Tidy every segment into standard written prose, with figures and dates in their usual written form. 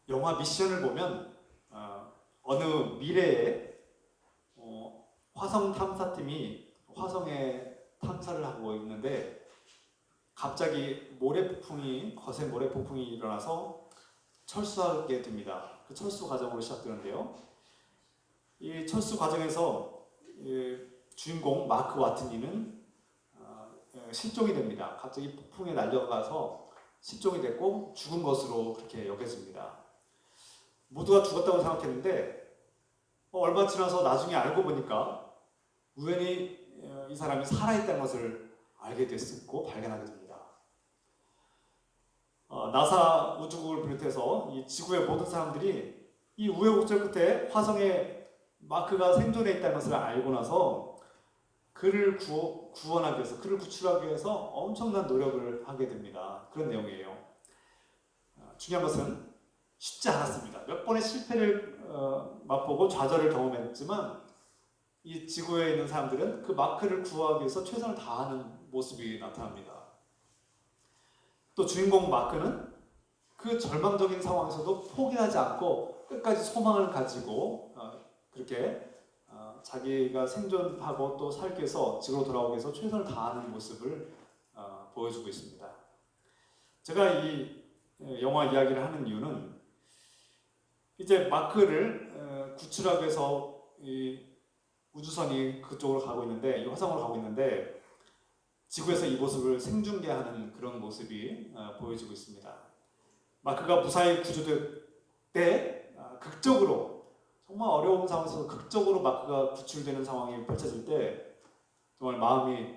영화 미션을 보면 어느 미래에 화성 탐사팀이 화성에 탐사를 하고 있는데 갑자기 거센 모래 폭풍이 일어나서 철수하게 됩니다. 그 철수 과정으로 시작되는데요. 이 철수 과정에서 주인공 마크 와트니는 실종이 됩니다. 갑자기 폭풍에 날려가서 실종이 됐고 죽은 것으로 그렇게 여겨집니다. 모두가 죽었다고 생각했는데 얼마 지나서 나중에 알고 보니까 우연히 이 사람이 살아있다는 것을 알게 됐고 발견하게 됩니다. 나사 우주국을 비롯해서 이 지구의 모든 사람들이 이 우여곡절 끝에 화성에 마크가 생존해 있다는 것을 알고 나서 그를 구원하기 위해서, 그를 구출하기 위해서 엄청난 노력을 하게 됩니다. 그런 내용이에요. 중요한 것은 쉽지 않았습니다. 몇 번의 실패를 맛보고 좌절을 경험했지만 이 지구에 있는 사람들은 그 마크를 구하기 위해서 최선을 다하는 모습이 나타납니다. 또 주인공 마크는 그 절망적인 상황에서도 포기하지 않고 끝까지 소망을 가지고 그렇게 자기가 생존하고 또 살기 위해서 지구로 돌아오기 위해서 최선을 다하는 모습을 보여주고 있습니다. 제가 이 영화 이야기를 하는 이유는 이제 마크를 구출하기 위해서 이 우주선이 그쪽으로 가고 있는데, 이 화성으로 가고 있는데 지구에서 이 모습을 생중계하는 그런 모습이 보여지고 있습니다. 마크가 무사히 구조될 때 극적으로, 정말 어려운 상황에서 극적으로 마크가 구출되는 상황이 펼쳐질 때 정말 마음이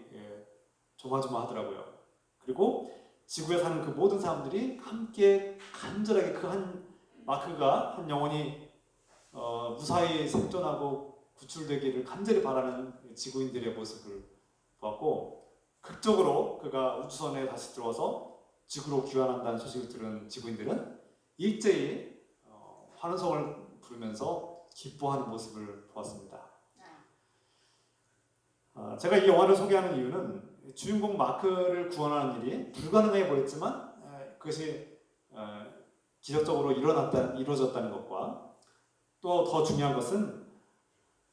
조마조마하더라고요. 그리고 지구에 사는 그 모든 사람들이 함께 간절하게 마크가 한 영혼이 무사히 생존하고 구출되기를 간절히 바라는 지구인들의 모습을 보았고, 극적으로 그가 우주선에 다시 들어와서 지구로 귀환한다는 소식을 들은 지구인들은 일제히 환호성을 부르면서 기뻐하는 모습을 보았습니다. 제가 이 영화를 소개하는 이유는 주인공 마크를 구원하는 일이 불가능해 보였지만 그것이 기적적으로 이루어졌다는 것과, 또 더 중요한 것은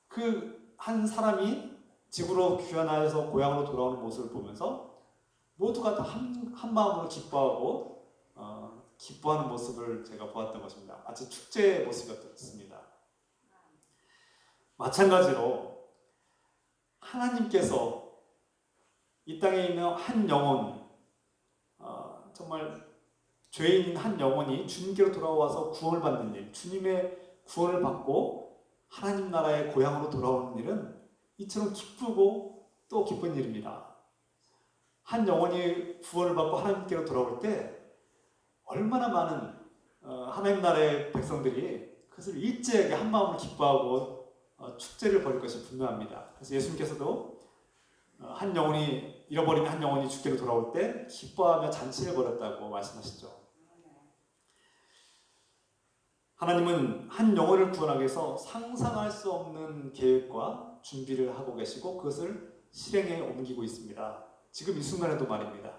그 한 사람이 지구로 귀환하여서 고향으로 돌아오는 모습을 보면서 모두가 다 한 마음으로 기뻐하고 기뻐하는 모습을 제가 보았던 것입니다. 마치 축제의 모습이었습니다. 마찬가지로 하나님께서 이 땅에 있는 한 영혼, 정말 죄인인 한 영혼이 주님께로 돌아와서 구원을 받는 일, 주님의 구원을 받고 하나님 나라의 고향으로 돌아오는 일은 이처럼 기쁘고 또 기쁜 일입니다. 한 영혼이 구원을 받고 하나님께로 돌아올 때 얼마나 많은 하나님 나라의 백성들이 그것을 일제하게 한 마음으로 기뻐하고 축제를 벌일 것이 분명합니다. 그래서 예수님께서도 잃어버린 한 영혼이 주께로 돌아올 때 기뻐하며 잔치를 벌였다고 말씀하시죠. 하나님은 한 영혼을 구원하기 위해서 상상할 수 없는 계획과 준비를 하고 계시고 그것을 실행에 옮기고 있습니다. 지금 이 순간에도 말입니다.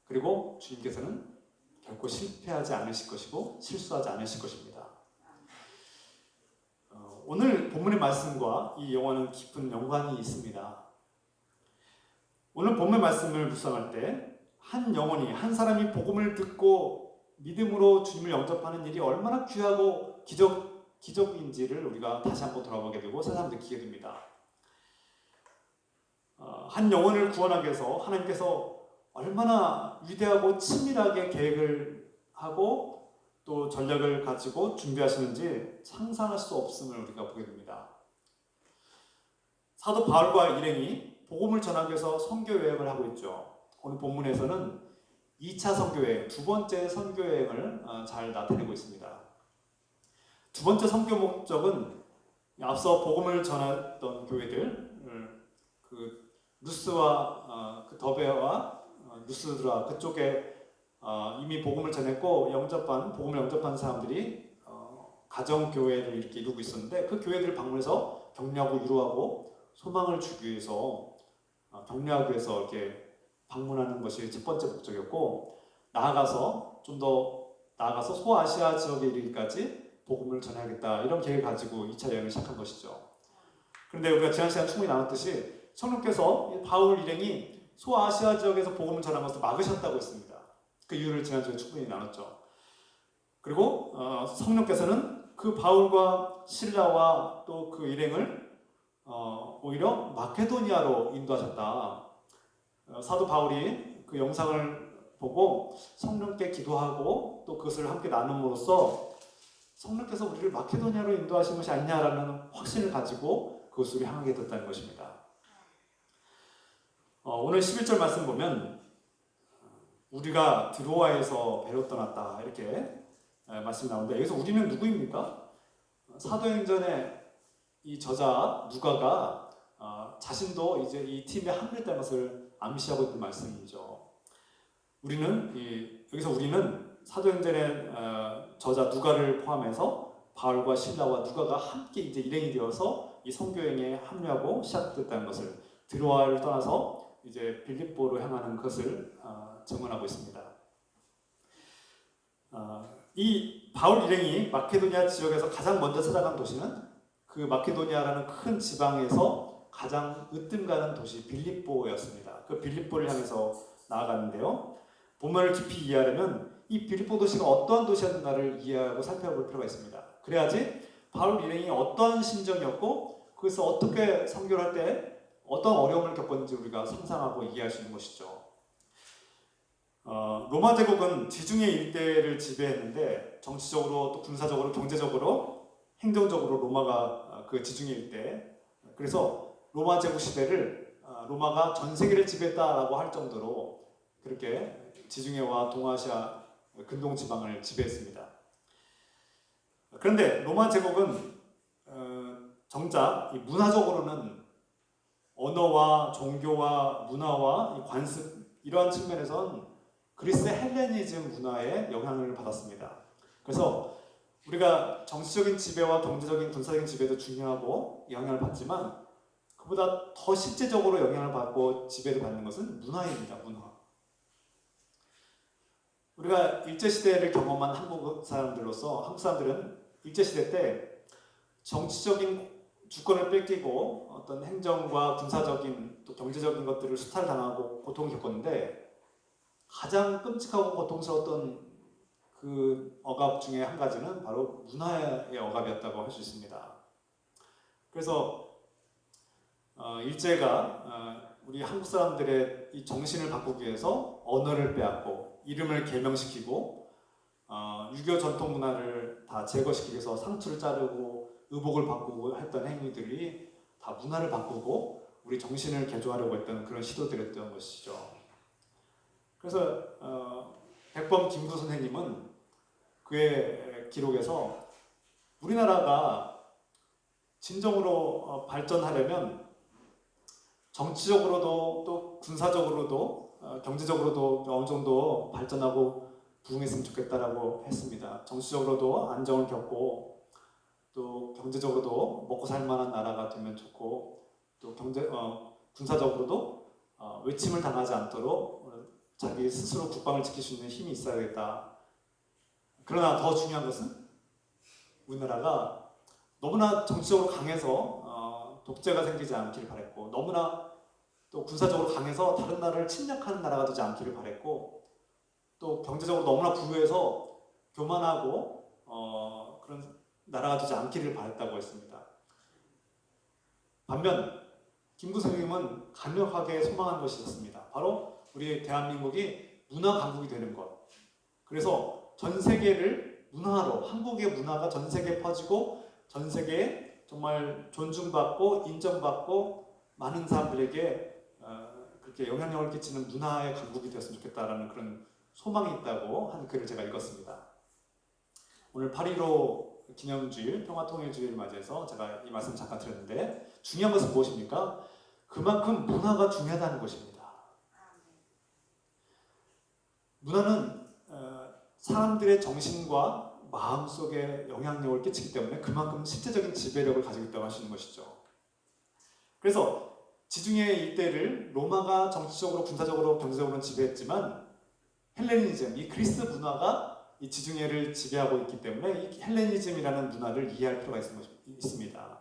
그리고 주님께서는 결코 실패하지 않으실 것이고 실수하지 않으실 것입니다. 오늘 본문의 말씀과 이 영화는 깊은 연관이 있습니다. 오늘 본문 말씀을 묵상할 때 한 영혼이, 한 사람이 복음을 듣고 믿음으로 주님을 영접하는 일이 얼마나 귀하고 기적인지를 우리가 다시 한번 돌아보게 되고 새삼 느끼게 됩니다. 한 영혼을 구원하기 위해서 하나님께서 얼마나 위대하고 치밀하게 계획을 하고 또 전략을 가지고 준비하시는지 상상할 수 없음을 우리가 보게 됩니다. 사도 바울과 일행이 복음을 전하기 위해서 선교 여행을 하고 있죠. 오늘 본문에서는 2차 선교여행, 두 번째 선교여행을 잘 나타내고 있습니다. 두 번째 선교 목적은 앞서 복음을 전했던 교회들, 그 루스와 그 더베와 루스드라 그쪽에 이미 복음을 전했고 복음을 영접한 사람들이 가정교회를 이렇게 이루고 있었는데 그 교회들을 방문해서 격려하고 위로하고 소망을 주기 위해서 격려하기 위해서 이렇게 방문하는 것이 첫 번째 목적이었고, 나아가서 좀 더 나아가서 소아시아 지역에 이르기까지 복음을 전해야겠다, 이런 계획을 가지고 2차 여행을 시작한 것이죠. 그런데 우리가 지난 시간 충분히 나눴듯이 성령께서 바울 일행이 소아시아 지역에서 복음을 전한 것을 막으셨다고 했습니다. 그 이유를 지난주에 충분히 나눴죠. 그리고 성령께서는 그 바울과 실라와 또 그 일행을 오히려 마케도니아로 인도하셨다. 사도 바울이 그 영상을 보고 성령께 기도하고 또 그것을 함께 나눔으로써 성령께서 우리를 마케도니아로 인도하신 것이 아니냐라는 확신을 가지고 그것으로 향하게 됐다는 것입니다. 오늘 11절 말씀 보면 우리가 드로아에서 배로 떠났다, 이렇게 말씀이 나오는데, 여기서 우리는 누구입니까? 사도행전의 이 저자 누가가 자신도 이제 이 팀에 합류했다는 것을 암시하고 있는 말씀이죠. 여기서 우리는 사도행전의 저자 누가를 포함해서 바울과 실라와 누가가 함께 이제 일행이 되어서 이 선교행에 합류하고 시작됐다는 것을, 드로아를 떠나서 이제 빌립보로 향하는 것을 증언하고 있습니다. 이 바울 일행이 마케도니아 지역에서 가장 먼저 찾아간 도시는 그 마케도니아라는 큰 지방에서 가장 으뜸 가는 도시 빌립보였습니다. 그 빌립보를 향해서 나아갔는데요. 본문을 깊이 이해하려면 이 빌립보 도시가 어떠한 도시였는가를 이해하고 살펴볼 필요가 있습니다. 그래야지 바울 일행이 어떠한 심정이었고 그래서 어떻게 선교를 할 때 어떤 어려움을 겪었는지 우리가 상상하고 이해할 수 있는 것이죠. 로마 제국은 지중해 일대를 지배했는데 정치적으로 또 군사적으로 경제적으로 행정적으로 로마가 그 지중해 일대, 그래서 로마 제국 시대를 로마가 전 세계를 지배했다라고 할 정도로 그렇게 지중해와 동아시아 근동 지방을 지배했습니다. 그런데 로마 제국은 정작 문화적으로는 언어와 종교와 문화와 관습, 이러한 측면에선 그리스의 헬레니즘 문화에 영향을 받았습니다. 그래서 우리가 정치적인 지배와 경제적인 군사적인 지배도 중요하고 영향을 받지만 그보다 더 실제적으로 영향을 받고 지배를 받는 것은 문화입니다. 문화. 우리가 일제시대를 경험한 한국 사람들로서, 한국 사람들은 일제시대 때 정치적인 주권을 뺏기고 어떤 행정과 군사적인 또 경제적인 것들을 수탈당하고 고통을 겪었는데, 가장 끔찍하고 고통스러웠던 그 억압 중에 한 가지는 바로 문화의 억압이었다고 할 수 있습니다. 그래서 일제가 우리 한국 사람들의 이 정신을 바꾸기 위해서 언어를 빼앗고 이름을 개명시키고 6.25 전통 문화를 다 제거시키기 위해서 상투를 자르고 의복을 바꾸고 했던 행위들이 다 문화를 바꾸고 우리 정신을 개조하려고 했던 그런 시도들이었던 것이죠. 그래서 백범 김구 선생님은 그의 기록에서 우리나라가 진정으로 발전하려면 정치적으로도 또 군사적으로도 경제적으로도 어느 정도 발전하고 부흥했으면 좋겠다라고 했습니다. 정치적으로도 안정을 겪고 또 경제적으로도 먹고 살 만한 나라가 되면 좋고 또 군사적으로도 외침을 당하지 않도록 자기 스스로 국방을 지킬 수 있는 힘이 있어야겠다. 그러나 더 중요한 것은 우리나라가 너무나 정치적으로 강해서 독재가 생기지 않기를 바랬고, 너무나 또 군사적으로 강해서 다른 나라를 침략하는 나라가 되지 않기를 바랬고, 또 경제적으로 너무나 부유해서 교만하고 그런 나라가 되지 않기를 바랬다고 했습니다. 반면 김구 선생님은 강력하게 소망한 것이 있었습니다. 바로 우리 대한민국이 문화 강국이 되는 것. 그래서 전 세계를 문화로, 한국의 문화가 전 세계에 퍼지고 전 세계에 정말 존중받고 인정받고 많은 사람들에게 그렇게 영향력을 끼치는 문화의 강국이 되었으면 좋겠다라는 그런 소망이 있다고 한 글을 제가 읽었습니다. 오늘 8.15 기념주일, 평화통일주의를 맞이해서 제가 이 말씀 잠깐 드렸는데, 중요한 것은 무엇입니까? 그만큼 문화가 중요하다는 것입니다. 문화는 사람들의 정신과 마음속에 영향력을 끼치기 때문에 그만큼 실제적인 지배력을 가지고 있다고 할 수 있는 것이죠. 그래서 지중해 일대를 로마가 정치적으로, 군사적으로, 경제적으로 지배했지만 헬레니즘, 이 그리스 문화가 이 지중해를 지배하고 있기 때문에 이 헬레니즘이라는 문화를 이해할 필요가 있습니다.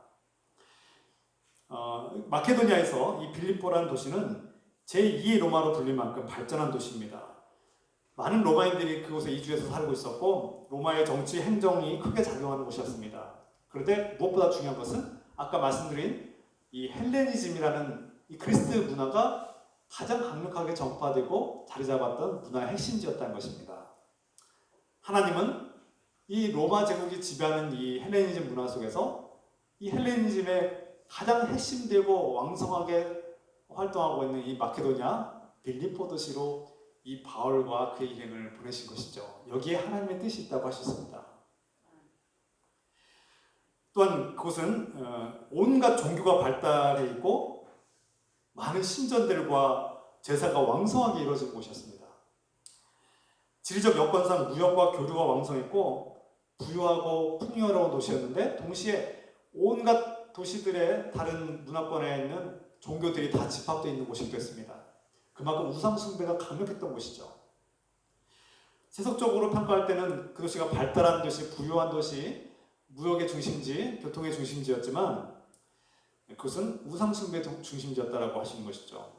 마케도니아에서 이 빌립보라는 도시는 제2의 로마로 불릴 만큼 발전한 도시입니다. 많은 로마인들이 그곳에 이주해서 살고 있었고 로마의 정치 행정이 크게 작용하는 곳이었습니다. 그런데 무엇보다 중요한 것은 아까 말씀드린 이 헬레니즘이라는 이 그리스 문화가 가장 강력하게 전파되고 자리 잡았던 문화의 핵심지였다는 것입니다. 하나님은 이 로마 제국이 지배하는 이 헬레니즘 문화 속에서 이 헬레니즘의 가장 핵심되고 왕성하게 활동하고 있는 이 마케도냐 빌립보 도시로 이 바울과 그의 일행을 보내신 것이죠. 여기에 하나님의 뜻이 있다고 하셨습니다. 또한 그곳은 온갖 종교가 발달해 있고 많은 신전들과 제사가 왕성하게 이루어진 곳이었습니다. 지리적 여건상 무역과 교류가 왕성했고 부유하고 풍요로운 도시였는데 동시에 온갖 도시들의 다른 문화권에 있는 종교들이 다 집합되어 있는 곳이 됐습니다. 그만큼 우상 숭배가 강력했던 곳이죠. 세속적으로 평가할 때는 그 도시가 발달한 도시, 부유한 도시, 무역의 중심지, 교통의 중심지였지만 그것은 우상 숭배 중심지였다라고 하시는 것이죠.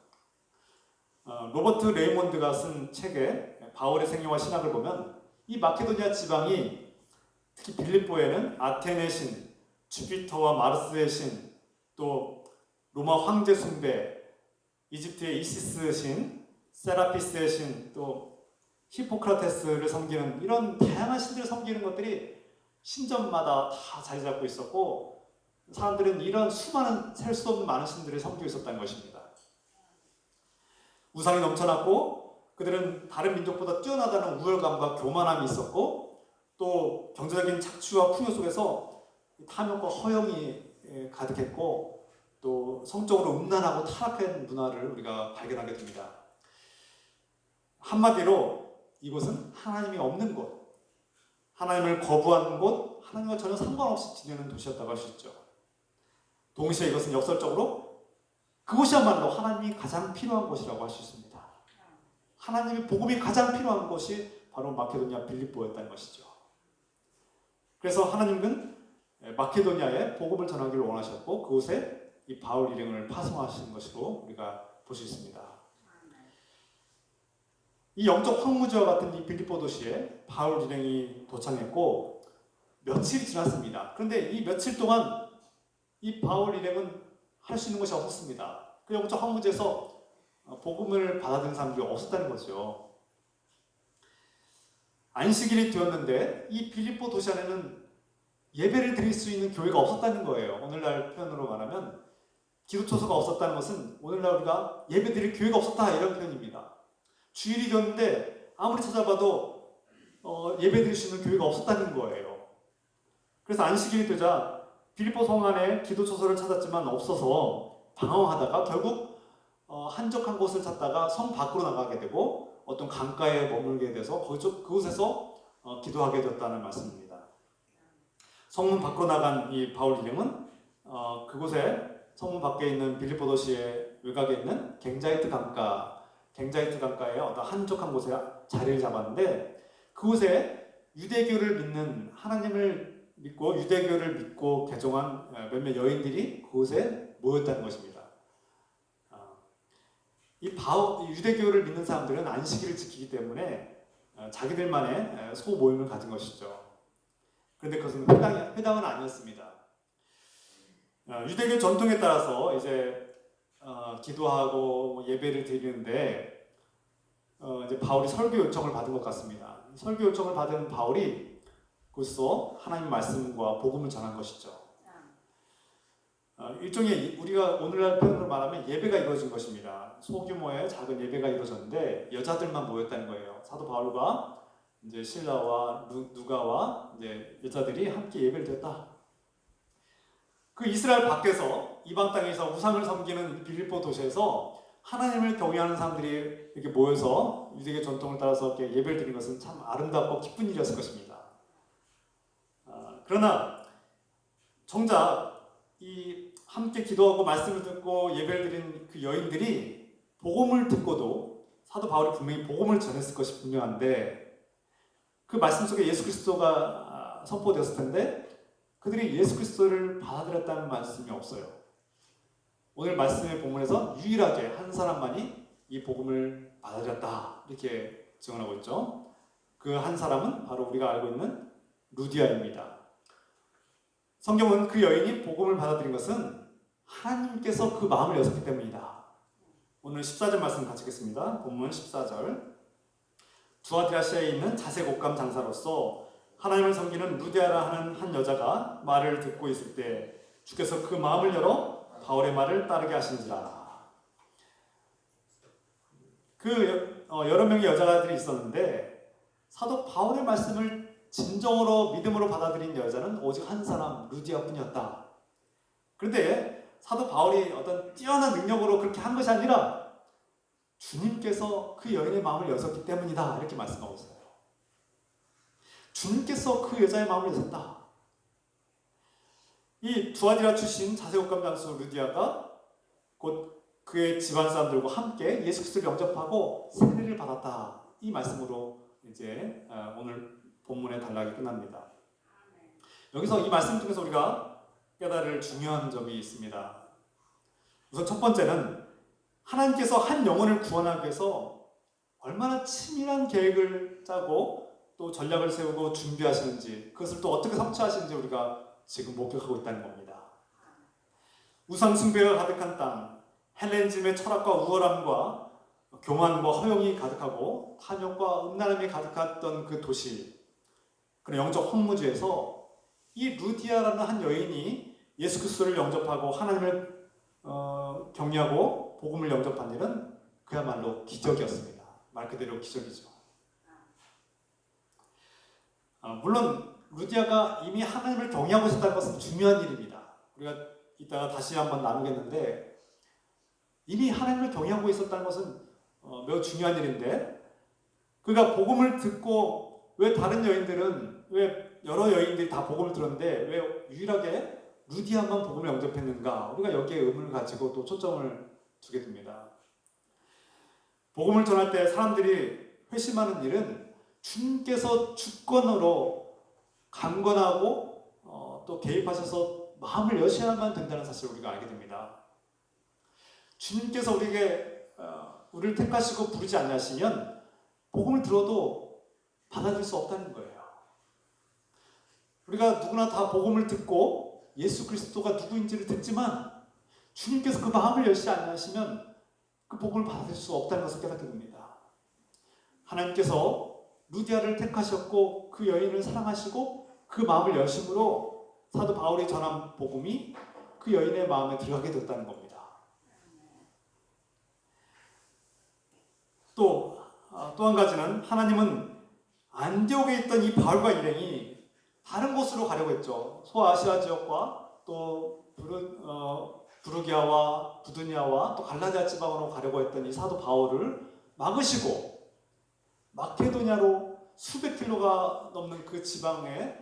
로버트 레이몬드가 쓴 책에 바울의 생애와 신학을 보면 이 마케도니아 지방이 특히 빌립보에는 아테네 신, 주피터와 마르스의 신, 또 로마 황제 숭배, 이집트의 이시스 신, 세라피스의 신, 또 히포크라테스를 섬기는 이런 다양한 신들을 섬기는 것들이 신전마다 다 자리 잡고 있었고 사람들은 이런 수많은 셀 수 없는 많은 신들을 섬기고 있었다는 것입니다. 우상이 넘쳐났고 그들은 다른 민족보다 뛰어나다는 우월감과 교만함이 있었고 또 경제적인 착취와 풍요 속에서 탐욕과 허영이 가득했고 또 성적으로 음란하고 타락한 문화를 우리가 발견하게 됩니다. 한마디로 이곳은 하나님이 없는 곳, 하나님을 거부하는 곳, 하나님과 전혀 상관없이 지내는 도시였다고 할 수 있죠. 동시에 이것은 역설적으로 그곳이야말로 하나님이 가장 필요한 곳이라고 할 수 있습니다. 하나님의 복음이 가장 필요한 곳이 바로 마케도니아 빌립보였다는 것이죠. 그래서 하나님은 마케도니아에 복음을 전하기를 원하셨고 그곳에 이 바울 일행을 파송하신 것으로 우리가 볼 수 있습니다. 이 영적 황무지와 같은 이 빌립보 도시에 바울 일행이 도착했고 며칠이 지났습니다. 그런데 이 며칠 동안 이 바울 일행은 할 수 있는 것이 없었습니다. 그 영적 황무지에서 복음을 받아들인 사람들이 없었다는 거죠. 안식일이 되었는데 이 빌립보 도시 안에는 예배를 드릴 수 있는 교회가 없었다는 거예요. 오늘날 표현으로 말하면 기도처소가 없었다는 것은 오늘날 우리가 예배 드릴 교회가 없었다 이런 표현입니다. 주일이 되었는데 아무리 찾아봐도 예배 드릴 수 있는 교회가 없었다는 거예요. 그래서 안식일이 되자 빌립보 성 안에 기도처소를 찾았지만 없어서 방황하다가 결국 한적한 곳을 찾다가 성 밖으로 나가게 되고 어떤 강가에 머물게 돼서 그곳에서 기도하게 됐다는 말씀입니다. 성문 밖으로 나간 이 바울 일행은 그곳에 성문 밖에 있는 빌립보 도시의 외곽에 있는 갱자이트 강가에 어떤 한적한 곳에 자리를 잡았는데 그곳에 유대교를 믿는 하나님을 믿고 유대교를 믿고 개종한 몇몇 여인들이 그곳에 모였다는 것입니다. 이 유대교를 믿는 사람들은 안식일을 지키기 때문에 자기들만의 소모임을 가진 것이죠. 그런데 그것은 회당은 아니었습니다. 유대교 전통에 따라서 이제 기도하고 예배를 드리는데 이제 바울이 설교 요청을 받은 것 같습니다. 설교 요청을 받은 바울이 그것서 하나님 말씀과 복음을 전한 것이죠. 일종의 우리가 오늘날 표현으로 말하면 예배가 이루어진 것입니다. 소규모의 작은 예배가 이루어졌는데 여자들만 모였다는 거예요. 사도 바울과 이제 실라와 누가와 이제 여자들이 함께 예배를 드렸다. 그 이스라엘 밖에서 이방 땅에서 우상을 섬기는 빌립보 도시에서 하나님을 경외하는 사람들이 이렇게 모여서 유대교 전통을 따라서 이렇게 예배를 드리는 것은 참 아름답고 기쁜 일이었을 것입니다. 그러나 정작 이 함께 기도하고 말씀을 듣고 예배를 드린 그 여인들이 복음을 듣고도 사도 바울이 분명히 복음을 전했을 것이 분명한데 그 말씀 속에 예수 그리스도가 선포되었을 텐데 그들이 예수 그리스도를 받아들였다는 말씀이 없어요. 오늘 말씀의 본문에서 유일하게 한 사람만이 이 복음을 받아들였다 이렇게 증언하고 있죠. 그 한 사람은 바로 우리가 알고 있는 루디아입니다. 성경은 그 여인이 복음을 받아들인 것은 하나님께서 그 마음을 여셨기 때문이다. 오늘 14절 말씀 같이 읽겠습니다. 본문 14절. 두아디라시아에 있는 자색 옷감 장사로서 하나님을 섬기는 루디아라 하는 한 여자가 말을 듣고 있을 때 주께서 그 마음을 열어 바울의 말을 따르게 하시니라. 여러 명의 여자들이 있었는데 사도 바울의 말씀을 진정으로 믿음으로 받아들인 여자는 오직 한 사람 루디아뿐이었다. 그런데 사도 바울이 어떤 뛰어난 능력으로 그렇게 한 것이 아니라 주님께서 그 여인의 마음을 여셨기 때문이다 이렇게 말씀하고 있어요. 주님께서 그 여자의 마음을 여셨다. 이 두아디라 출신 자색옷감 장수 루디아가 곧 그의 집안 사람들과 함께 예수 그리스도를 영접하고 세례를 받았다. 이 말씀으로 이제 오늘 본문의 단락이 끝납니다. 여기서 이 말씀 중에서 우리가 깨달을 중요한 점이 있습니다. 우선 첫 번째는 하나님께서 한 영혼을 구원하기 위해서 얼마나 치밀한 계획을 짜고 또 전략을 세우고 준비하시는지 그것을 또 어떻게 성취하시는지 우리가 지금 목격하고 있다는 겁니다. 우상 숭배가 가득한 땅, 헬레니즘의 철학과 우월함과 교만과 허용이 가득하고 탐욕과 음란함이 가득했던 그 도시, 그런 영적 황무지에서 이 루디아라는 한 여인이 예수 그리스도를 영접하고 하나님을 경외하고 복음을 영접한 일은 그야말로 기적이었습니다. 말 그대로 기적이죠. 물론 루디아가 이미 하나님을 경외하고 있었다는 것은 중요한 일입니다. 우리가 이따가 다시 한번 나누겠는데 이미 하나님을 경외하고 있었다는 것은 매우 중요한 일인데 그가 복음을 듣고 왜 다른 여인들은 왜 여러 여인들이 다 복음을 들었는데 왜 유일하게 루디아만 복음을 영접했는가? 우리가 여기에 의문을 가지고 또 초점을 두게 됩니다. 복음을 전할 때 사람들이 회심하는 일은 주님께서 주권으로 강권하고 또 개입하셔서 마음을 여셔야만 된다는 사실을 우리가 알게 됩니다. 주님께서 우리를 택하시고 부르지 않으시면 복음을 들어도 받아들일 수 없다는 거예요. 우리가 누구나 다 복음을 듣고 예수 그리스도가 누구인지를 듣지만 주님께서 그 마음을 열지 않으시면 그 복음을 받아들일 수 없다는 것을 깨닫게 됩니다. 하나님께서 루디아를 택하셨고 그 여인을 사랑하시고 그 마음을 여심으로 사도 바울이 전한 복음이 그 여인의 마음에 들어가게 됐다는 겁니다. 또 한 가지는 하나님은 안디옥에 있던 이 바울과 일행이 다른 곳으로 가려고 했죠. 소아시아 지역과 또 부르기아와 부두니아와 또 갈라디아 지방으로 가려고 했던 이 사도 바울을 막으시고 마케도냐로 수백 킬로가 넘는 그 지방에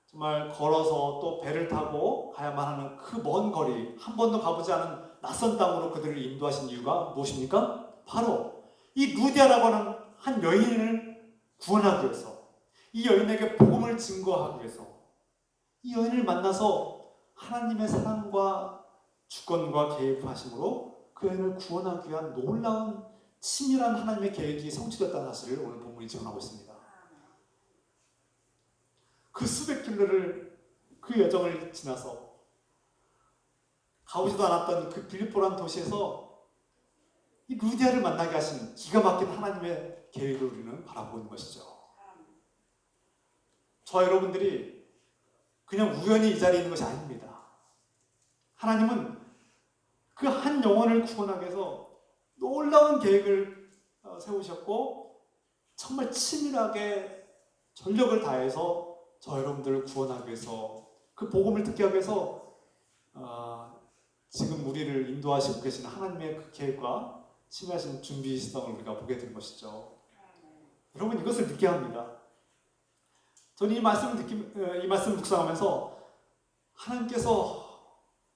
정말 걸어서 또 배를 타고 가야만 하는 그 먼 거리, 한 번도 가보지 않은 낯선 땅으로 그들을 인도하신 이유가 무엇입니까? 바로 이 루디아라고 하는 한 여인을 구원하기 위해서, 이 여인에게 복음을 증거하기 위해서, 이 여인을 만나서 하나님의 사랑과 주권과 개입하심으로 그 여인을 구원하기 위한 놀라운 치밀한 하나님의 계획이 성취됐다는 사실을 오늘 본문이 증언하고 있습니다. 그 수백 킬로를 그 여정을 지나서 가보지도 않았던 그 빌립보라는 도시에서 이 루디아를 만나게 하신 기가 막힌 하나님의 계획을 우리는 바라보고 있는 것이죠. 저와 여러분들이 그냥 우연히 이 자리에 있는 것이 아닙니다. 하나님은 그 한 영혼을 구원하기 위해서 놀라운 계획을 세우셨고 정말 치밀하게 전력을 다해서 저 여러분들을 구원하기 위해서 그 복음을 듣게 하기 위해서 지금 우리를 인도하시고 계신 하나님의 그 계획과 치밀하신 준비 시스템을 우리가 보게 된 것이죠. 여러분 이것을 느껴야 합니다. 저는 이 말씀을 묵상하면서 하나님께서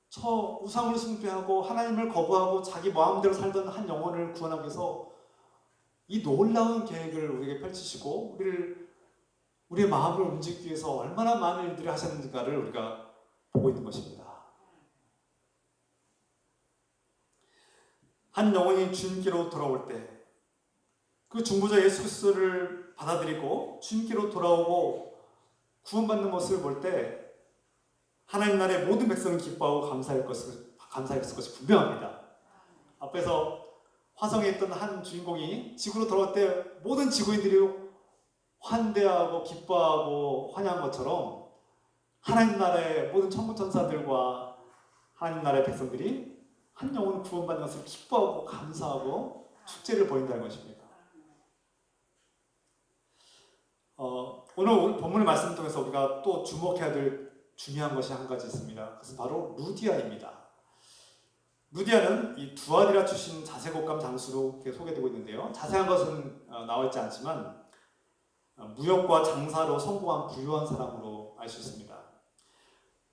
저 우상을 숭배하고 하나님을 거부하고 자기 마음대로 살던 한 영혼을 구원하기 위해서 이 놀라운 계획을 우리에게 펼치시고 우리를 우리의 마음을 움직이기 위해서 얼마나 많은 일들을 하셨는가를 우리가 보고 있는 것입니다. 한 영혼이 주님께로 돌아올 때 그 중보자 예수 그리스도를 받아들이고 주님께로 돌아오고 구원받는 모습을 볼 때 하나님 나라의 모든 백성은 기뻐하고 감사했을 것이 분명합니다. 앞에서 화성에 있던 한 주인공이 지구로 돌아올 때 모든 지구인들이 환대하고 기뻐하고 환영한 것처럼 하나님 나라의 모든 천군 천사들과 하나님 나라의 백성들이 한 영혼 구원받는 것을 기뻐하고 감사하고 축제를 벌인다는 것입니다. 오늘 본문의 말씀을 통해서 우리가 또 주목해야 될 중요한 것이 한 가지 있습니다. 그것은 바로 루디아입니다. 루디아는 이 두아디라 출신 자색옥감 장수로 소개되고 있는데요. 자세한 것은 나와 있지 않지만 무역과 장사로 성공한 부유한 사람으로 알 수 있습니다.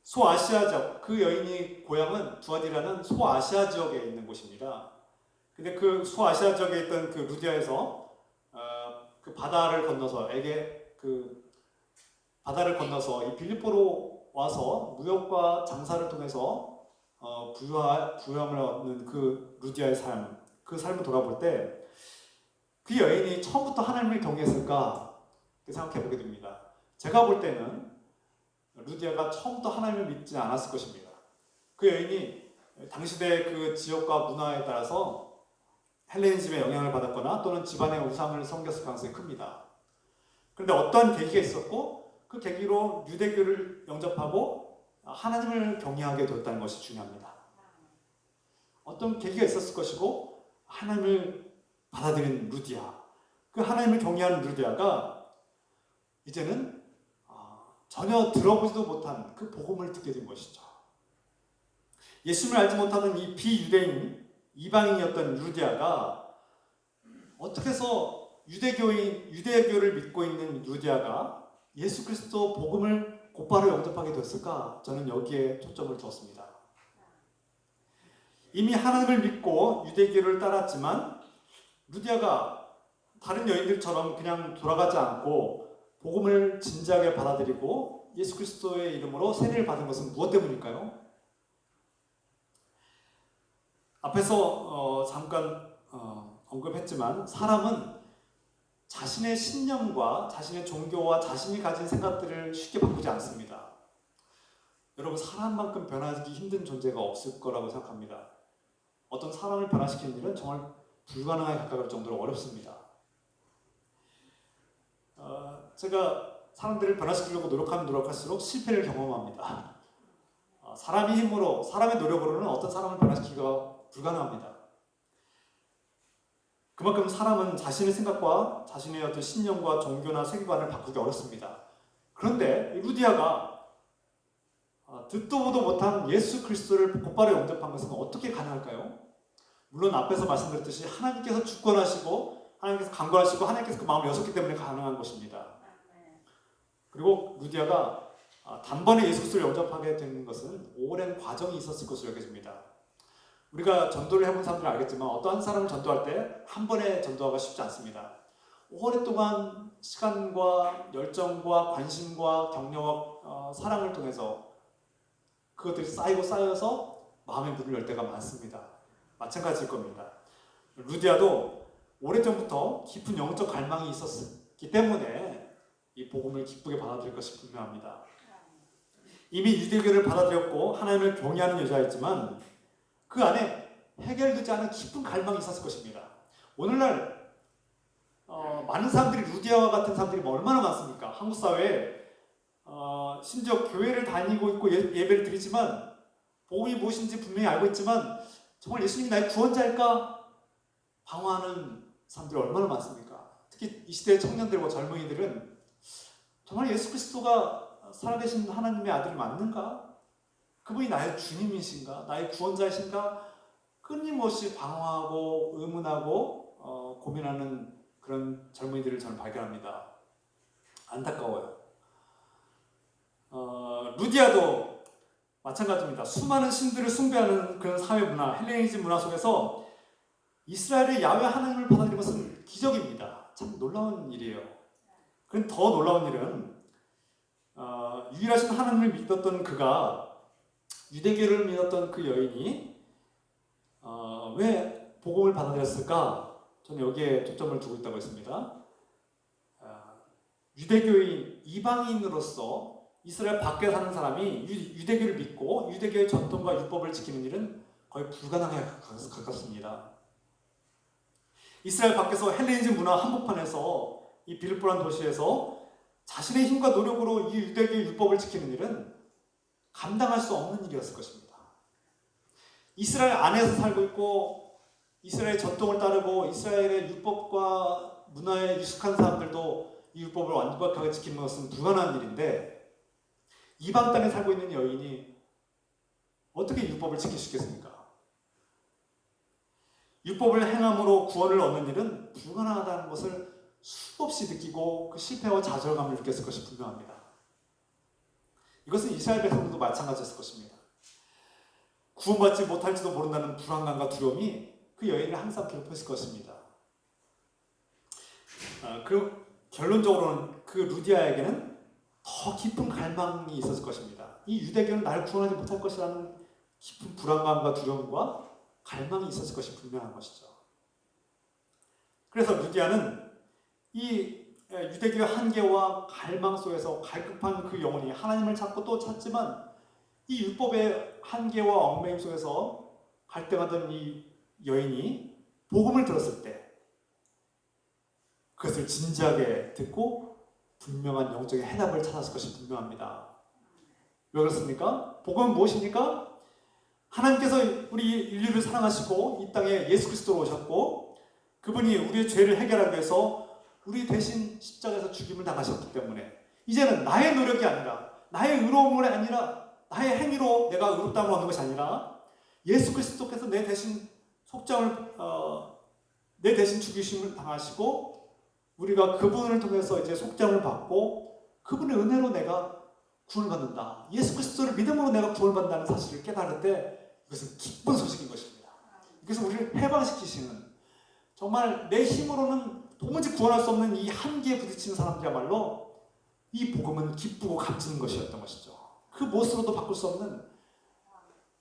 소아시아 지역, 그 여인이 고향은 두아디라는 소아시아 지역에 있는 곳입니다. 근데 그 소아시아 지역에 있던 그 루디아에서 그 바다를 건너서 이 빌립보로 와서 무역과 장사를 통해서 부유함을 얻는 그 루디아의 삶, 그 삶을 돌아볼 때 그 여인이 처음부터 하나님을 경외했을까 생각해 보게 됩니다. 제가 볼 때는 루디아가 처음부터 하나님을 믿지 않았을 것입니다. 그 여인이 당시대 그 지역과 문화에 따라서 헬레니즘의 영향을 받았거나 또는 집안의 우상을 섬겼을 가능성이 큽니다. 그런데 어떠한 계기가 있었고 그 계기로 유대교를 영접하고 하나님을 경외하게 되었다는 것이 중요합니다. 어떤 계기가 있었을 것이고 하나님을 받아들인 루디아, 그 하나님을 경외하는 루디아가 이제는 전혀 들어보지도 못한 그 복음을 듣게 된 것이죠. 예수님을 알지 못하는 이 비유대인 이방인이었던 루디아가 어떻게 해서 유대교를 믿고 있는 루디아가 예수 그리스도 복음을 곧바로 영접하게 됐을까? 저는 여기에 초점을 두었습니다. 이미 하나님을 믿고 유대교를 따랐지만 루디아가 다른 여인들처럼 그냥 돌아가지 않고 복음을 진지하게 받아들이고 예수 그리스도의 이름으로 세례를 받은 것은 무엇 때문일까요? 앞에서 잠깐 언급했지만 사람은 자신의 신념과 자신의 종교와 자신이 가진 생각들을 쉽게 바꾸지 않습니다. 여러분, 사람만큼 변하기 힘든 존재가 없을 거라고 생각합니다. 어떤 사람을 변화시키는 일은 정말 불가능하게 가까울 정도로 어렵습니다. 제가 사람들을 변화시키려고 노력할수록 실패를 경험합니다. 사람의 힘으로, 사람의 노력으로는 어떤 사람을 변화시키기가 불가능합니다. 그만큼 사람은 자신의 생각과 자신의 어떤 신념과 종교나 세계관을 바꾸기 어렵습니다. 그런데 루디아가 듣도 보도 못한 예수 그리스도를 곧바로 영접한 것은 어떻게 가능할까요? 물론 앞에서 말씀드렸듯이 하나님께서 주권하시고 하나님께서 강구하시고 하나님께서 그 마음을 여셨기 때문에 가능한 것입니다. 그리고 루디아가 단번에 예수 그리스도를 영접하게 된 것은 오랜 과정이 있었을 것으로 여겨집니다. 우리가 전도를 해본 사람들은 알겠지만 어떠한 사람을 전도할 때 한 번에 전도하기가 쉽지 않습니다. 오랫동안 시간과 열정과 관심과 격려와 사랑을 통해서 그것들이 쌓여서 마음의 문을 열 때가 많습니다. 마찬가지일 겁니다. 루디아도 오래전부터 깊은 영적 갈망이 있었기 때문에 이 복음을 기쁘게 받아들일 것이 분명합니다. 이미 유대교를 받아들였고 하나님을 경외하는 여자였지만 그 안에 해결되지 않은 깊은 갈망이 있었을 것입니다. 오늘날 많은 사람들이 루디아와 같은 사람들이 얼마나 많습니까? 한국 사회에 심지어 교회를 다니고 있고 예배를 드리지만 복음이 무엇인지 분명히 알고 있지만 정말 예수님이 나의 구원자일까? 방황하는 사람들이 얼마나 많습니까? 특히 이 시대의 청년들과 젊은이들은 정말 예수 그리스도가 살아계신 하나님의 아들이 맞는가? 그분이 나의 주님이신가? 나의 구원자이신가? 끊임없이 방황하고 의문하고 고민하는 그런 젊은이들을 저는 발견합니다. 안타까워요. 루디아도 마찬가지입니다. 수많은 신들을 숭배하는 그런 사회 문화, 헬레니즘 문화 속에서 이스라엘의 야훼 하나님을 받아들인 것은 기적입니다. 참 놀라운 일이에요. 그런데 더 놀라운 일은 유일하신 하나님을 믿었던 그가, 유대교를 믿었던 그 여인이 왜 복음을 받아들였을까? 저는 여기에 초점을 두고 있다고 했습니다. 유대교인, 이방인으로서 이스라엘 밖에 사는 사람이 유대교를 믿고 유대교의 전통과 율법을 지키는 일은 거의 불가능에 가깝습니다. 이스라엘 밖에서 헬레니즘 문화 한복판에서 이 빌립보라는 도시에서 자신의 힘과 노력으로 이 유대교의 율법을 지키는 일은 감당할 수 없는 일이었을 것입니다. 이스라엘 안에서 살고 있고 이스라엘 전통을 따르고 이스라엘의 율법과 문화에 익숙한 사람들도 이 율법을 완벽하게 지키는 것은 불가능한 일인데, 이방 땅에 살고 있는 여인이 어떻게 율법을 지킬 수 있겠습니까? 율법을 행함으로 구원을 얻는 일은 불가능하다는 것을 수없이 느끼고 그 실패와 좌절감을 느꼈을 것이 분명합니다. 이것은 이스라엘 백성들도 마찬가지였을 것입니다. 구원받지 못할지도 모른다는 불안감과 두려움이 그 여인을 항상 괴롭혔을 것입니다. 그리고 결론적으로는 그 루디아에게는 더 깊은 갈망이 있었을 것입니다. 이 유대교는 나를 구원하지 못할 것이라는 깊은 불안감과 두려움과 갈망이 있었을 것이 분명한 것이죠. 그래서 루디아는 이 유대교의 한계와 갈망 속에서 갈급한 그 영혼이 하나님을 찾고 또 찾지만 이 율법의 한계와 얽매임 속에서 갈등하던 이 여인이 복음을 들었을 때 그것을 진지하게 듣고 분명한 영적인 해답을 찾았을 것이 분명합니다. 왜 그렇습니까? 복음은 무엇입니까? 하나님께서 우리 인류를 사랑하시고 이 땅에 예수 그리스도로 오셨고 그분이 우리의 죄를 해결하기 위해서 우리 대신 십자가에서 죽임을 당하셨기 때문에 이제는 나의 노력이 아니라 나의 의로움이 아니라 나의 행위로 내가 의롭다함을 얻는 것이 아니라 예수 그리스도께서 내 대신 내 대신 죽이심을 당하시고 우리가 그분을 통해서 이제 속죄함을 받고 그분의 은혜로 내가 구원을 받는다. 예수 그리스도를 믿음으로 내가 구원을 받는다는 사실을 깨달을 때 이것은 기쁜 소식인 것입니다. 그래서 우리를 해방시키시는, 정말 내 힘으로는 도무지 구원할 수 없는 이 한계에 부딪히는 사람들이야말로 이 복음은 기쁘고 값지는 것이었던 것이죠. 그 무엇으로도 바꿀 수 없는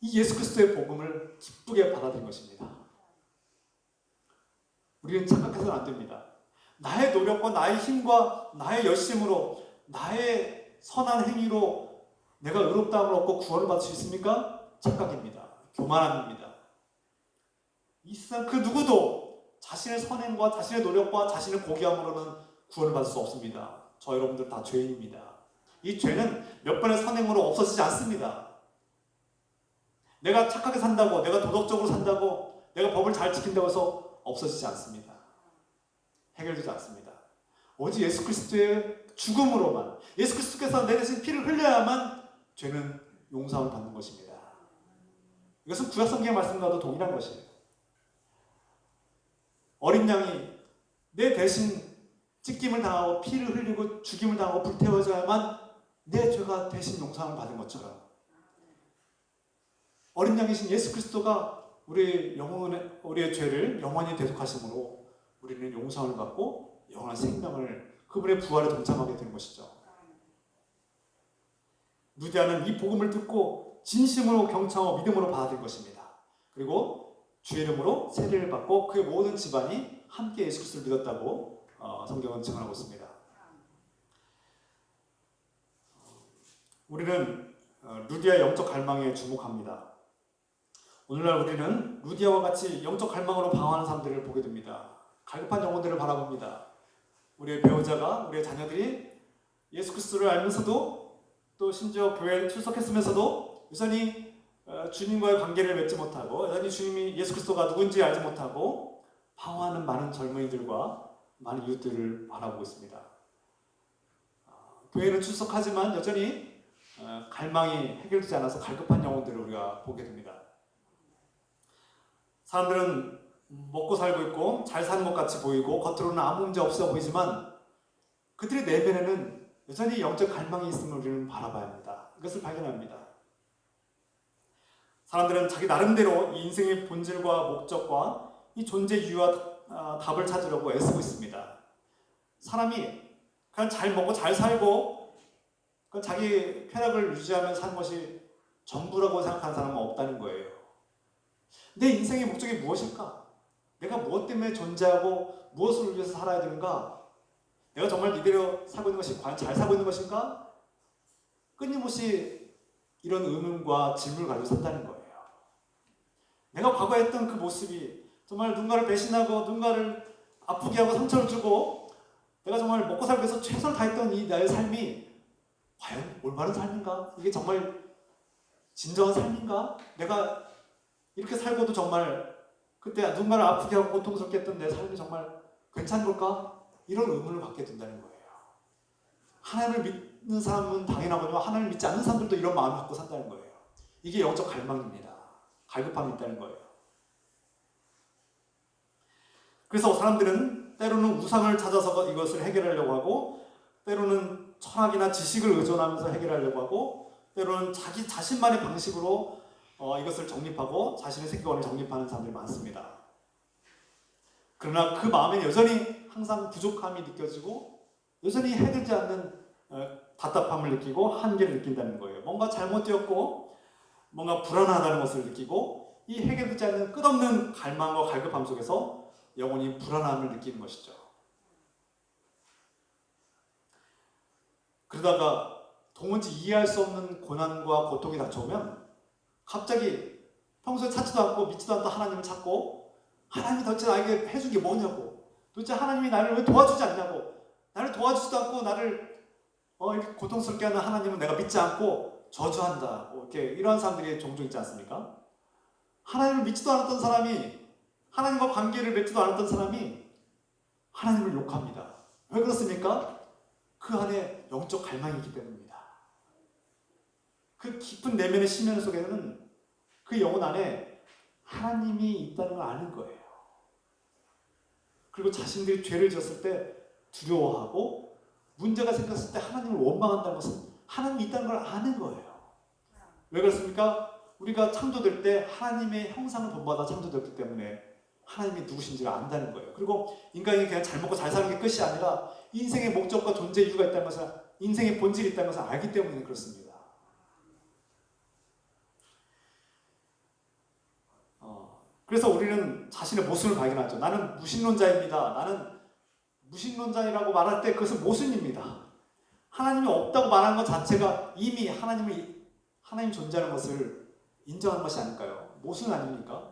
이 예수 그리스도의 복음을 기쁘게 받아들인 것입니다. 우리는 착각해서는 안 됩니다. 나의 노력과 나의 힘과 나의 열심으로 나의 선한 행위로 내가 의롭다함을 얻고 구원을 받을 수 있습니까? 착각입니다. 교만함입니다. 이 세상 그 누구도 자신의 선행과 자신의 노력과 자신의 고귀함으로는 구원을 받을 수 없습니다. 저 여러분들 다 죄인입니다. 이 죄는 몇 번의 선행으로 없어지지 않습니다. 내가 착하게 산다고, 내가 도덕적으로 산다고, 내가 법을 잘 지킨다고 해서 없어지지 않습니다. 해결되지 않습니다. 오직 예수 그리스도의 죽음으로만, 예수 그리스도께서 내 대신 피를 흘려야만 죄는 용서함을 받는 것입니다. 이것은 구약 성경의 말씀과도 동일한 것이에요. 어린 양이 내 대신 찢김을 당하고 피를 흘리고 죽임을 당하고 불태워져야만 내 죄가 대신 용서함을 받은 것처럼 어린 양이신 예수 그리스도가 우리의 죄를 영원히 대속하심으로 우리는 용서함을 받고 영원한 생명을, 그분의 부활에 동참하게 되는 것이죠. 루디아는 이 복음을 듣고 진심으로 경청하고 믿음으로 받아들인 것입니다. 그리고 주의 이름으로 세례를 받고 그의 모든 집안이 함께 예수 그리스도를 믿었다고 성경은 증언하고 있습니다. 우리는 루디아의 영적 갈망에 주목합니다. 오늘날 우리는 루디아와 같이 영적 갈망으로 방황하는 사람들을 보게 됩니다. 갈급한 영혼들을 바라봅니다. 우리의 배우자가, 우리의 자녀들이 예수 그리스도를 알면서도 또 심지어 교회에 출석했으면서도 여전히 주님과의 관계를 맺지 못하고 여전히 주님이 예수 그리스도가 누군지 알지 못하고 방황하는 많은 젊은이들과 많은 이웃들을 바라보고 있습니다. 교회는 출석하지만 여전히 갈망이 해결되지 않아서 갈급한 영혼들을 우리가 보게 됩니다. 사람들은 먹고 살고 있고 잘 사는 것 같이 보이고 겉으로는 아무 문제 없어 보이지만 그들의 내면에는 여전히 영적 갈망이 있음을 우리는 바라봐야 합니다. 이것을 발견합니다. 사람들은 자기 나름대로 이 인생의 본질과 목적과 이 존재 이유와 답을 찾으려고 애쓰고 있습니다. 사람이 그냥 잘 먹고 잘 살고 그러니까 자기 쾌락을 유지하며 사는 것이 전부라고 생각하는 사람은 없다는 거예요. 내 인생의 목적이 무엇일까? 내가 무엇 때문에 존재하고 무엇을 위해서 살아야 되는가? 내가 정말 이대로 살고 있는 것이 과연 잘 살고 있는 것인가? 끊임없이 이런 의문과 질문을 가지고 산다는 거예요. 내가 과거에 했던 그 모습이 정말 누군가를 배신하고 누군가를 아프게 하고 상처를 주고 내가 정말 먹고 살기 위해서 최선을 다했던 이 나의 삶이 과연 올바른 삶인가? 이게 정말 진정한 삶인가? 내가 이렇게 살고도 정말 그때 누군가를 아프게 하고 고통스럽게 했던 내 삶이 정말 괜찮은 걸까? 이런 의문을 갖게 된다는 거예요. 하나님을 믿는 사람은 당연하거든요. 하나님을 믿지 않는 사람들도 이런 마음을 갖고 산다는 거예요. 이게 영적 갈망입니다. 갈급함이 있다는 거예요. 그래서 사람들은 때로는 우상을 찾아서 이것을 해결하려고 하고, 때로는 철학이나 지식을 의존하면서 해결하려고 하고, 때로는 자기 자신만의 방식으로 이것을 정립하고 자신의 세계관을 정립하는 사람들이 많습니다. 그러나 그 마음에 여전히 항상 부족함이 느껴지고 여전히 해결되지 않는 답답함을 느끼고 한계를 느낀다는 거예요. 뭔가 잘못되었고 뭔가 불안하다는 것을 느끼고 이 해결되지 않는 끝없는 갈망과 갈급함 속에서 영혼이 불안함을 느끼는 것이죠. 그러다가 도무지 이해할 수 없는 고난과 고통이 닥쳐오면 갑자기 평소에 찾지도 않고 믿지도 않던 하나님을 찾고, 하나님이 도대체 나에게 해준 게 뭐냐고, 도대체 하나님이 나를 왜 도와주지 않냐고, 나를 도와주지도 않고 나를 이렇게 고통스럽게 하는 하나님은 내가 믿지 않고 저주한다, 이렇게 이러한 사람들이 종종 있지 않습니까? 하나님을 믿지도 않았던 사람이, 하나님과 관계를 맺지도 않았던 사람이 하나님을 욕합니다. 왜 그렇습니까? 그 안에 영적 갈망이 있기 때문입니다. 그 깊은 내면의 심연 속에는 그 영혼 안에 하나님이 있다는 걸 아는 거예요. 그리고 자신들이 죄를 지었을 때 두려워하고 문제가 생겼을 때 하나님을 원망한다는 것은 하나님이 있다는 걸 아는 거예요. 왜 그렇습니까? 우리가 창조될 때 하나님의 형상을 본받아 창조됐기 때문에 하나님이 누구신지를 안다는 거예요. 그리고 인간이 그냥 잘 먹고 잘 사는 게 끝이 아니라 인생의 목적과 존재 이유가 있다는 것을, 인생의 본질이 있다는 것을 알기 때문에 그렇습니다. 그래서 우리는 자신의 모순을 발견하죠. 나는 무신론자입니다. 나는 무신론자이라고 말할 때 그것은 모순입니다. 하나님이 없다고 말하는 것 자체가 이미 하나님 존재하는 것을 인정하는 것이 아닐까요? 모순 아닙니까?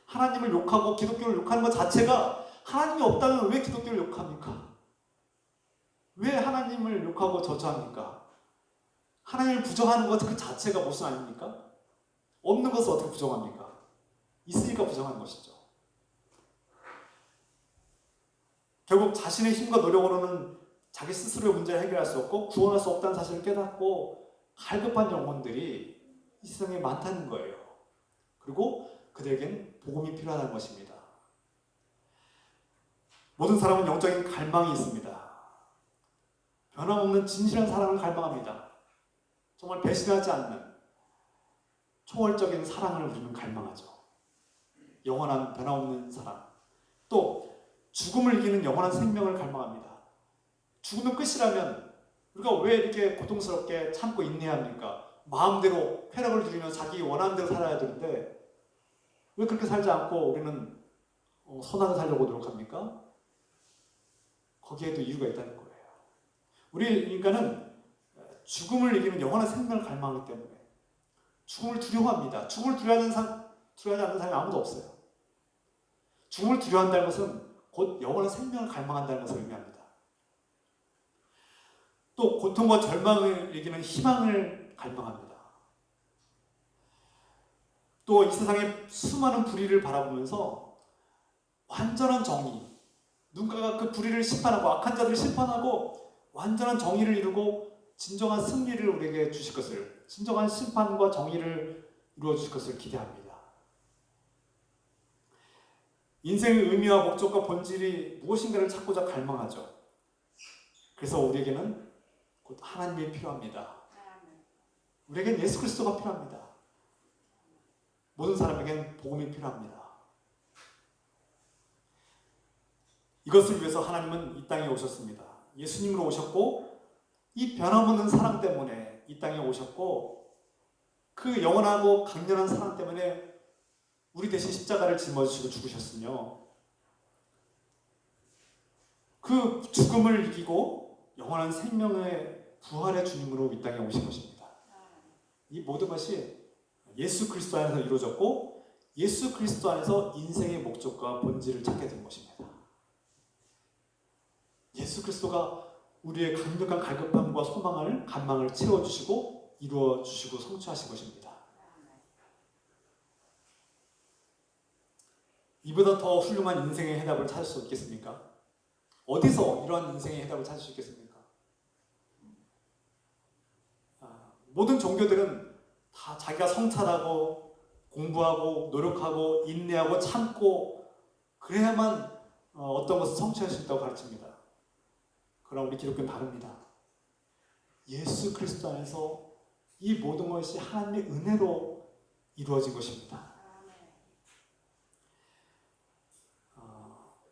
하나님을 욕하고 기독교를 욕하는 것 자체가, 하나님이 없다면 왜 기독교를 욕합니까? 왜 하나님을 욕하고 저주합니까? 하나님을 부정하는 것 그 자체가 모순 아닙니까? 없는 것을 어떻게 부정합니까? 있으니까 부정하는 것이죠. 결국 자신의 힘과 노력으로는 자기 스스로의 문제를 해결할 수 없고 구원할 수 없다는 사실을 깨닫고 갈급한 영혼들이 이 세상에 많다는 거예요. 그리고 그들에겐 복음이 필요하다는 것입니다. 모든 사람은 영적인 갈망이 있습니다. 변함없는 진실한 사랑을 갈망합니다. 정말 배신하지 않는 초월적인 사랑을 우리는 갈망하죠. 영원한 변함없는 사랑. 또 죽음을 이기는 영원한 생명을 갈망합니다. 죽으면 끝이라면 우리가 왜 이렇게 고통스럽게 참고 인내해야 합니까? 마음대로 쾌락을 누리며 자기 원하는 대로 살아야 되는데 왜 그렇게 살지 않고 우리는 선하게 살려고 노력합니까? 거기에도 이유가 있다는 거예요. 우리 인간은 죽음을 이기는 영원한 생명을 갈망하기 때문에 죽음을 두려워합니다. 죽음을 두려워하지 않는 사람이 아무도 없어요. 죽음을 두려워한다는 것은 곧 영원한 생명을 갈망한다는 것을 의미합니다. 또 고통과 절망을 이기는 희망을 갈망합니다. 또 이 세상의 수많은 불의를 바라보면서 완전한 정의, 누군가가 그 불의를 심판하고 악한 자들을 심판하고 완전한 정의를 이루고 진정한 승리를 우리에게 주실 것을, 진정한 심판과 정의를 이루어 주실 것을 기대합니다. 인생의 의미와 목적과 본질이 무엇인가를 찾고자 갈망하죠. 그래서 우리에게는 곧 하나님이 필요합니다. 우리에겐 예수 그리스도가 필요합니다. 모든 사람에겐 복음이 필요합니다. 이것을 위해서 하나님은 이 땅에 오셨습니다. 예수님으로 오셨고 이 변함없는 사랑 때문에 이 땅에 오셨고 그 영원하고 강렬한 사랑 때문에 우리 대신 십자가를 짊어지시고 죽으셨으며 그 죽음을 이기고 영원한 생명의 부활의 주님으로 이 땅에 오신 것입니다. 이 모든 것이 예수 그리스도 안에서 이루어졌고 예수 그리스도 안에서 인생의 목적과 본질을 찾게 된 것입니다. 예수 그리스도가 우리의 강력한 갈급함과 소망을 간망을 채워주시고 이루어주시고 성취하신 것입니다. 이보다 더 훌륭한 인생의 해답을 찾을 수 있겠습니까? 어디서 이러한 인생의 해답을 찾을 수 있겠습니까? 모든 종교들은 다 자기가 성찰하고 공부하고 노력하고 인내하고 참고 그래야만 어떤 것을 성취할 수 있다고 가르칩니다. 그러나 우리 기독교는 다릅니다. 예수 그리스도 안에서 이 모든 것이 하나님의 은혜로 이루어진 것입니다.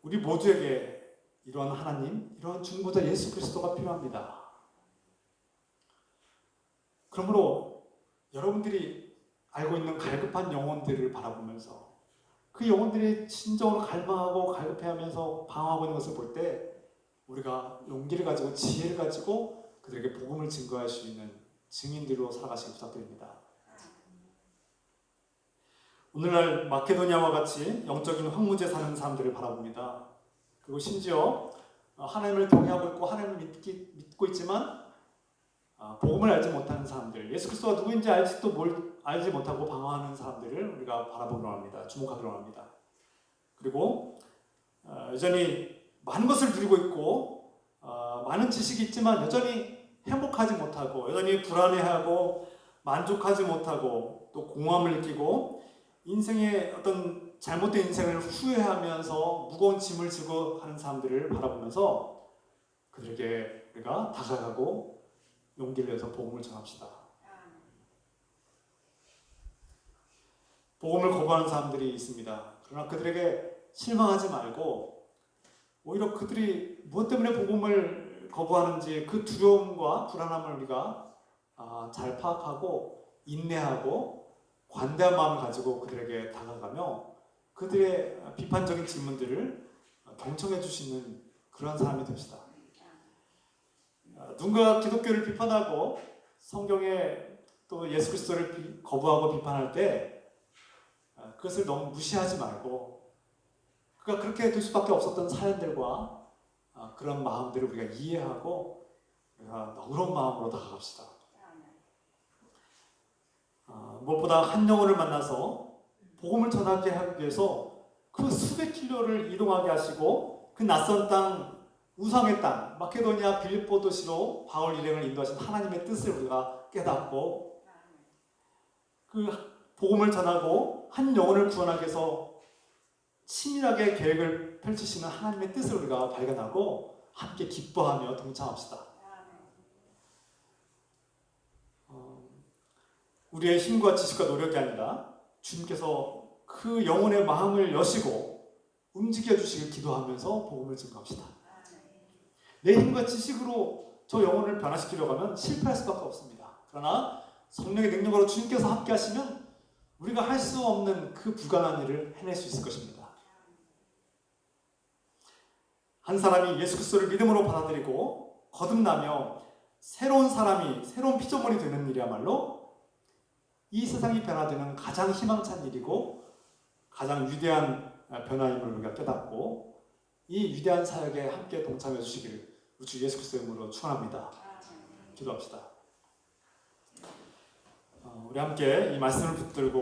우리 모두에게 이러한 하나님, 이러한 중보자 예수 그리스도가 필요합니다. 그러므로 여러분들이 알고 있는 갈급한 영혼들을 바라보면서 그 영혼들이 진정으로 갈망하고 갈급해하면서 방황하고 있는 것을 볼 때 우리가 용기를 가지고 지혜를 가지고 그들에게 복음을 증거할 수 있는 증인들로 살아가시기 부탁드립니다. 오늘날 마케도니아와 같이 영적인 황무지에 사는 사람들을 바라봅니다. 그리고 심지어 하나님을 경외하고 있고 하나님을 믿고 있지만 복음을 알지 못하는 사람들, 예수 그리스도가 누구인지 알지 못하고 방황하는 사람들을 우리가 바라보기로 합니다. 주목하기로 합니다. 그리고 여전히 많은 것을 누리고 있고 많은 지식이 있지만 여전히 행복하지 못하고 여전히 불안해하고 만족하지 못하고 또 공허함을 느끼고 인생의 어떤 잘못된 인생을 후회하면서 무거운 짐을 지고 하는 사람들을 바라보면서 그들에게 우리가 다가가고 용기를 내서 복음을 전합시다. 복음을 거부하는 사람들이 있습니다. 그러나 그들에게 실망하지 말고 오히려 그들이 무엇 때문에 복음을 거부하는지 그 두려움과 불안함을 우리가 잘 파악하고 인내하고 관대한 마음을 가지고 그들에게 다가가며 그들의 비판적인 질문들을 경청해 주시는 그런 사람이 됩시다. 누군가 기독교를 비판하고 성경에 또 예수 그리스도를 거부하고 비판할 때 그것을 너무 무시하지 말고 그가 그렇게 될 수밖에 없었던 사연들과 그런 마음들을 우리가 이해하고 우리가 너그러운 마음으로 다가갑시다. 무엇보다 한 영혼을 만나서 복음을 전하게 하기 위해서 그 수백 킬로를 이동하게 하시고 그 낯선 땅, 우상의 땅, 마케도니아 빌립보 도시로 바울 일행을 인도하신 하나님의 뜻을 우리가 깨닫고 그 복음을 전하고 한 영혼을 구원하기 위해서 치밀하게 계획을 펼치시는 하나님의 뜻을 우리가 발견하고 함께 기뻐하며 동참합시다. 우리의 힘과 지식과 노력이 아니라 주님께서 그 영혼의 마음을 여시고 움직여 주시길 기도하면서 복음을 증거합시다. 내 힘과 지식으로 저 영혼을 변화시키려고 하면 실패할 수밖에 없습니다. 그러나 성령의 능력으로 주님께서 함께 하시면 우리가 할 수 없는 그 불가능한 일을 해낼 수 있을 것입니다. 한 사람이 예수 그리스도를 믿음으로 받아들이고 거듭나며 새로운 사람이 새로운 피조물이 되는 일이야말로 이 세상이 변화되는 가장 희망찬 일이고 가장 위대한 변화임을 우리가 깨닫고 이 위대한 사역에 함께 동참해 주시기를 우리 주 예수 그리스도의 이름으로 축원합니다. 기도합시다. 우리 함께 이 말씀을 붙들고